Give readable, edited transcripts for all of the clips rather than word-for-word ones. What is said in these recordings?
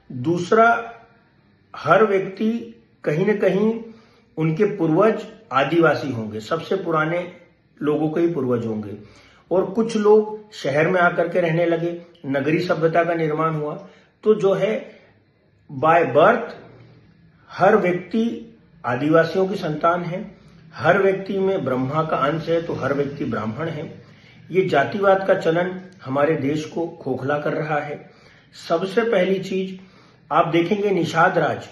दूसरा, हर व्यक्ति कहीं न कहीं उनके पूर्वज आदिवासी होंगे, सबसे पुराने लोगों के ही पूर्वज होंगे। और कुछ लोग शहर में आकर के रहने लगे, नगरी सभ्यता का निर्माण हुआ। तो जो है बाय बर्थ हर व्यक्ति आदिवासियों की संतान है, हर व्यक्ति में ब्रह्मा का अंश है, तो हर व्यक्ति ब्राह्मण है। ये जातिवाद का चलन हमारे देश को खोखला कर रहा है। सबसे पहली चीज आप देखेंगे, निषाद राज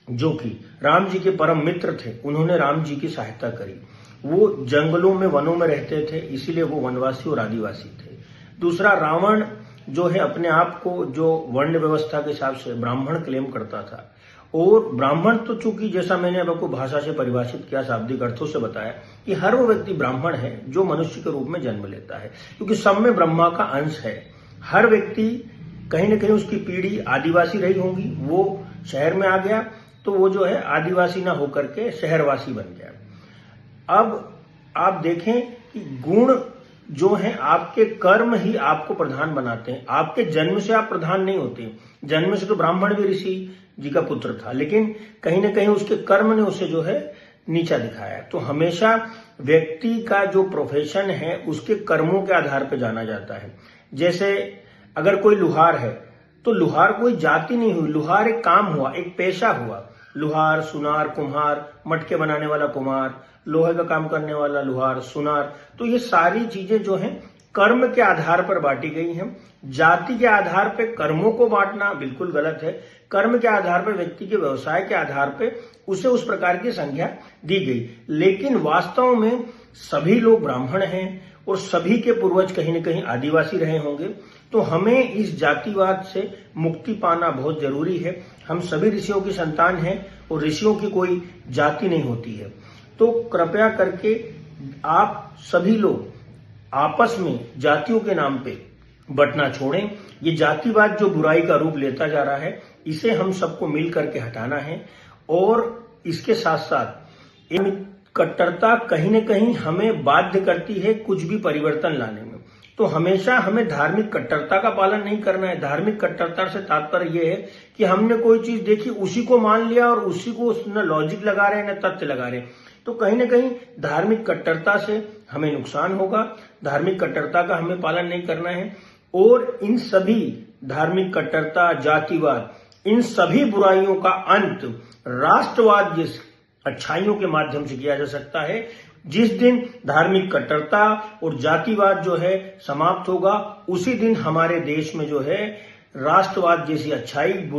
जो कि राम जी के परम मित्र थे, उन्होंने राम जी की सहायता करी। वो जंगलों में, वनों में रहते थे, इसीलिए वो वनवासी और आदिवासी थे। दूसरा, रावण जो है अपने आप को जो वर्ण व्यवस्था के हिसाब से ब्राह्मण क्लेम करता था। और ब्राह्मण तो चूंकि जैसा मैंने अब आपको भाषा से परिभाषित किया, शाब्दिक अर्थों से बताया कि हर वो व्यक्ति ब्राह्मण है जो मनुष्य के रूप में जन्म लेता है, क्योंकि सब में ब्रह्मा का अंश है। हर व्यक्ति कहीं न कहीं उसकी पीढ़ी आदिवासी रही होंगी, वो शहर में आ गया तो वो जो है आदिवासी ना होकर के शहरवासी बन गया। अब आप देखें कि गुण जो है, आपके कर्म ही आपको प्रधान बनाते हैं। आपके जन्म से आप प्रधान नहीं होते। जन्म से तो ब्राह्मण भी ऋषि जी का पुत्र था, लेकिन कहीं ना कहीं उसके कर्म ने उसे जो है नीचा दिखाया। तो हमेशा व्यक्ति का जो प्रोफेशन है उसके कर्मों के आधार पर जाना जाता है। जैसे अगर कोई लुहार है तो लुहार कोई जाति नहीं हुई, लुहार एक काम हुआ, एक पेशा हुआ। लुहार, सुनार, कुम्हार, मटके बनाने वाला कुम्हार, लोहे का काम करने वाला लुहार, सुनार। तो ये सारी चीजें जो हैं कर्म के आधार पर बांटी गई हैं। जाति के आधार पर कर्मों को बांटना बिल्कुल गलत है। कर्म के आधार पर, व्यक्ति के व्यवसाय के आधार पर उसे उस प्रकार की संज्ञा दी गई। लेकिन वास्तव में सभी लोग ब्राह्मण हैं और सभी के पूर्वज कहीं न कहीं आदिवासी रहे होंगे। तो हमें इस जातिवाद से मुक्ति पाना बहुत जरूरी है। हम सभी ऋषियों की संतान हैं और ऋषियों की कोई जाति नहीं होती है। तो कृपया करके आप सभी लोग आपस में जातियों के नाम पे बंटना छोड़ें। ये जातिवाद जो बुराई का रूप लेता जा रहा है, इसे हम सबको मिल करके हटाना है। और इसके साथ साथ कट्टरता कहीं न कहीं हमें बाध्य करती है कुछ भी परिवर्तन लाने में। तो हमेशा हमें धार्मिक कट्टरता का पालन नहीं करना है। धार्मिक कट्टरता से तात्पर्य यह है कि हमने कोई चीज देखी, उसी को मान लिया और उसी को न लॉजिक लगा रहे हैं न तथ्य लगा रहे हैं। तो कहीं न कहीं धार्मिक कट्टरता से हमें नुकसान होगा। धार्मिक कट्टरता का हमें पालन नहीं करना है। और इन सभी धार्मिक कट्टरता, जातिवाद, इन सभी बुराइयों का अंत राष्ट्रवाद जिस अच्छाइयों के माध्यम से किया जा सकता है। जिस दिन धार्मिक कट्टरता और जातिवाद जो है समाप्त होगा, उसी दिन हमारे देश में जो है राष्ट्रवाद जैसी अच्छाई